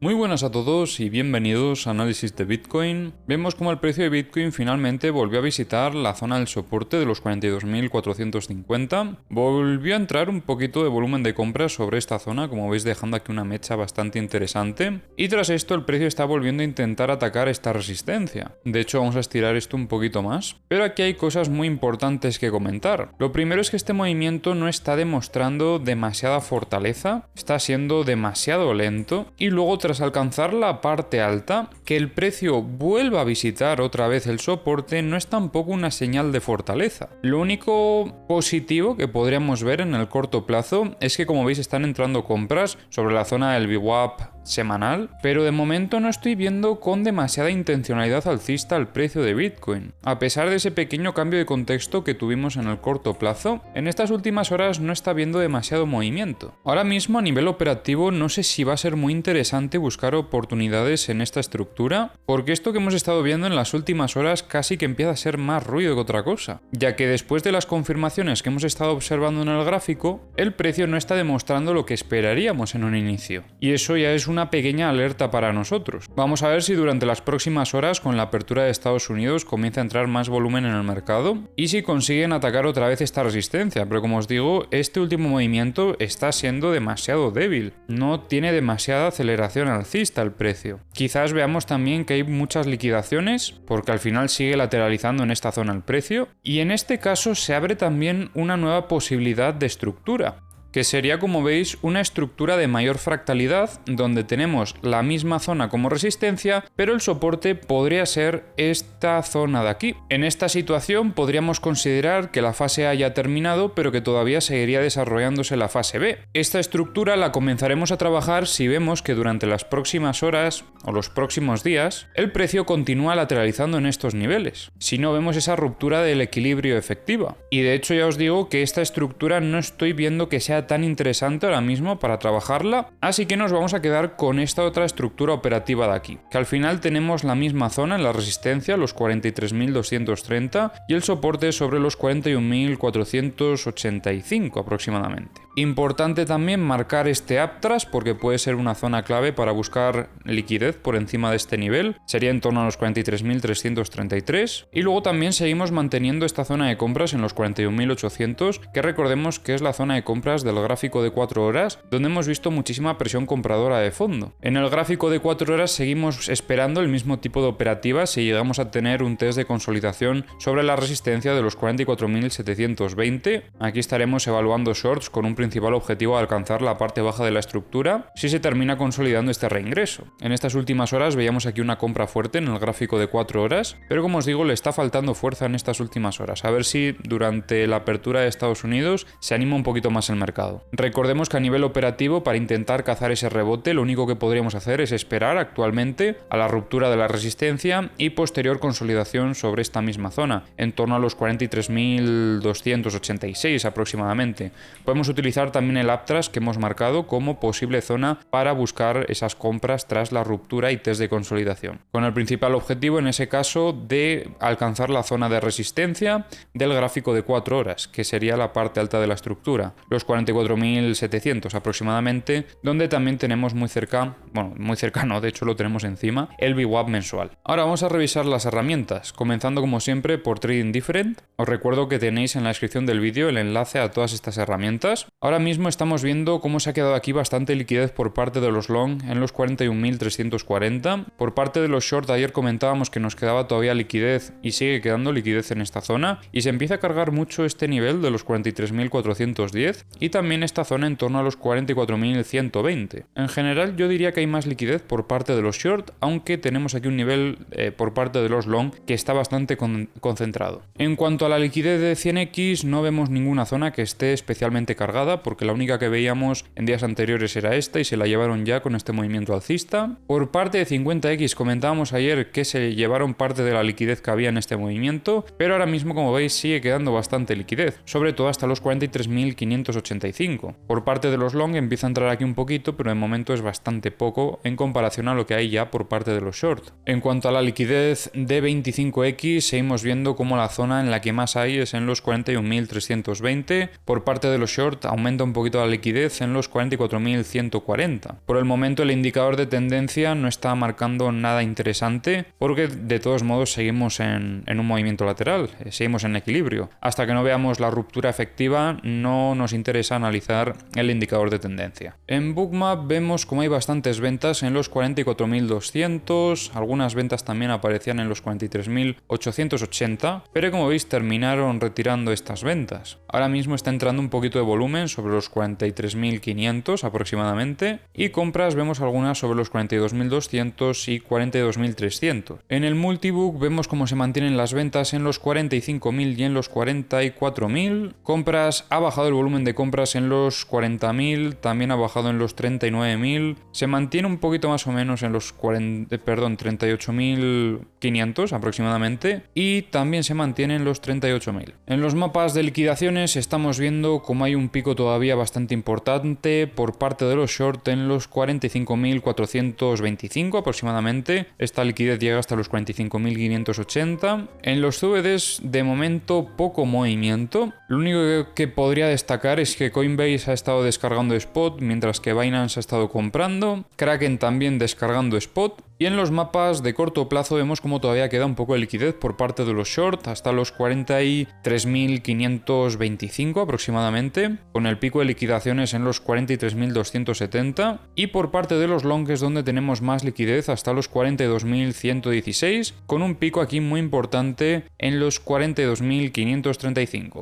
Muy buenas a todos y bienvenidos a Análisis de Bitcoin. Vemos como el precio de Bitcoin finalmente volvió a visitar la zona del soporte de los 42.450. Volvió a entrar un poquito de volumen de compras sobre esta zona, como veis dejando aquí una mecha bastante interesante. Y tras esto el precio está volviendo a intentar atacar esta resistencia. De hecho vamos a estirar esto un poquito más. Pero aquí hay cosas muy importantes que comentar. Lo primero es que este movimiento no está demostrando demasiada fortaleza, está siendo demasiado lento y luego tras alcanzar la parte alta, que el precio vuelva a visitar otra vez el soporte no es tampoco una señal de fortaleza. Lo único positivo que podríamos ver en el corto plazo es que, como veis, están entrando compras sobre la zona del VWAP semanal, pero de momento no estoy viendo con demasiada intencionalidad alcista el precio de Bitcoin. A pesar de ese pequeño cambio de contexto que tuvimos en el corto plazo, en estas últimas horas no está viendo demasiado movimiento. Ahora mismo a nivel operativo no sé si va a ser muy interesante buscar oportunidades en esta estructura, porque esto que hemos estado viendo en las últimas horas casi que empieza a ser más ruido que otra cosa, ya que después de las confirmaciones que hemos estado observando en el gráfico, el precio no está demostrando lo que esperaríamos en un inicio, y eso ya es una pequeña alerta para nosotros. Vamos a ver si durante las próximas horas, con la apertura de Estados Unidos, comienza a entrar más volumen en el mercado y si consiguen atacar otra vez esta resistencia, pero como os digo, este último movimiento está siendo demasiado débil, no tiene demasiada aceleración alcista el precio. Quizás veamos también que hay muchas liquidaciones, porque al final sigue lateralizando en esta zona el precio, y en este caso se abre también una nueva posibilidad de estructura, que sería, como veis, una estructura de mayor fractalidad, donde tenemos la misma zona como resistencia, pero el soporte podría ser esta zona de aquí. En esta situación podríamos considerar que la fase A ya ha terminado, pero que todavía seguiría desarrollándose la fase B. Esta estructura la comenzaremos a trabajar si vemos que durante las próximas horas o los próximos días el precio continúa lateralizando en estos niveles, si no vemos esa ruptura del equilibrio efectiva. Y de hecho ya os digo que esta estructura no estoy viendo que sea tan interesante ahora mismo para trabajarla, así que nos vamos a quedar con esta otra estructura operativa de aquí, que al final tenemos la misma zona en la resistencia, los 43.230, y el soporte sobre los 41.485 aproximadamente. Importante también marcar este uptrust porque puede ser una zona clave para buscar liquidez por encima de este nivel, sería en torno a los 43.333, y luego también seguimos manteniendo esta zona de compras en los 41.800, que recordemos que es la zona de compras del gráfico de 4 horas, donde hemos visto muchísima presión compradora de fondo. En el gráfico de 4 horas seguimos esperando el mismo tipo de operativa si llegamos a tener un test de consolidación sobre la resistencia de los 44.720. Aquí estaremos evaluando shorts con un principal objetivo de alcanzar la parte baja de la estructura si se termina consolidando este reingreso. En estas últimas horas veíamos aquí una compra fuerte en el gráfico de 4 horas, pero como os digo, le está faltando fuerza en estas últimas horas. A ver si durante la apertura de Estados Unidos se anima un poquito más el mercado. Recordemos que a nivel operativo, para intentar cazar ese rebote, lo único que podríamos hacer es esperar actualmente a la ruptura de la resistencia y posterior consolidación sobre esta misma zona, en torno a los 43.286 aproximadamente. Podemos utilizar también el uptrust que hemos marcado como posible zona para buscar esas compras tras la ruptura y test de consolidación, con el principal objetivo en ese caso de alcanzar la zona de resistencia del gráfico de 4 horas, que sería la parte alta de la estructura, los 44.700 aproximadamente, donde también tenemos muy cerca, bueno, muy cercano, de hecho lo tenemos encima, el VWAP mensual. Ahora vamos a revisar las herramientas, comenzando como siempre por Trading Different. Os recuerdo que tenéis en la descripción del vídeo el enlace a todas estas herramientas. Ahora mismo estamos viendo cómo se ha quedado aquí bastante liquidez por parte de los long en los 41.340. Por parte de los short ayer comentábamos que nos quedaba todavía liquidez y sigue quedando liquidez en esta zona, y se empieza a cargar mucho este nivel de los 43.410 y también esta zona en torno a los 44.120. En general yo diría que hay más liquidez por parte de los short, aunque tenemos aquí un nivel por parte de los long que está bastante concentrado. En cuanto a la liquidez de 100x, no vemos ninguna zona que esté especialmente cargada, porque la única que veíamos en días anteriores era esta y se la llevaron ya con este movimiento alcista. Por parte de 50x comentábamos ayer que se llevaron parte de la liquidez que había en este movimiento, pero ahora mismo, como veis, sigue quedando bastante liquidez, sobre todo hasta los 43.585. 42.535. Por parte de los long empieza a entrar aquí un poquito, pero de momento es bastante poco en comparación a lo que hay ya por parte de los short. En cuanto a la liquidez de 25X, seguimos viendo como la zona en la que más hay es en los 41.320. Por parte de los short aumenta un poquito la liquidez en los 44.140. Por el momento el indicador de tendencia no está marcando nada interesante porque de todos modos seguimos en un movimiento lateral, seguimos en equilibrio. Hasta que no veamos la ruptura efectiva no nos interesa analizar el indicador de tendencia. En Bookmap vemos como hay bastantes ventas en los 44.200, algunas ventas también aparecían en los 43.880, pero como veis terminaron retirando estas ventas. Ahora mismo está entrando un poquito de volumen sobre los 43.500 aproximadamente y compras vemos algunas sobre los 42.200 y 42.300. En el multibook vemos cómo se mantienen las ventas en los 45.000 y en los 44.000. Compras, ha bajado el volumen de compras en los 40.000, también ha bajado en los 39.000, se mantiene un poquito más o menos en los 38.500 aproximadamente y también se mantiene en los 38.000. En los mapas de liquidaciones estamos viendo como hay un pico todavía bastante importante por parte de los short en los 45.425 aproximadamente. Esta liquidez llega hasta los 45.580. En los CVDs de momento poco movimiento. Lo único que podría destacar es que Coinbase ha estado descargando spot mientras que Binance ha estado comprando. Kraken también descargando spot. Y en los mapas de corto plazo vemos como todavía queda un poco de liquidez por parte de los short hasta los 43.525 aproximadamente, con el pico de liquidaciones en los 43.270 y por parte de los long es donde tenemos más liquidez hasta los 42.116, con un pico aquí muy importante en los 42.535.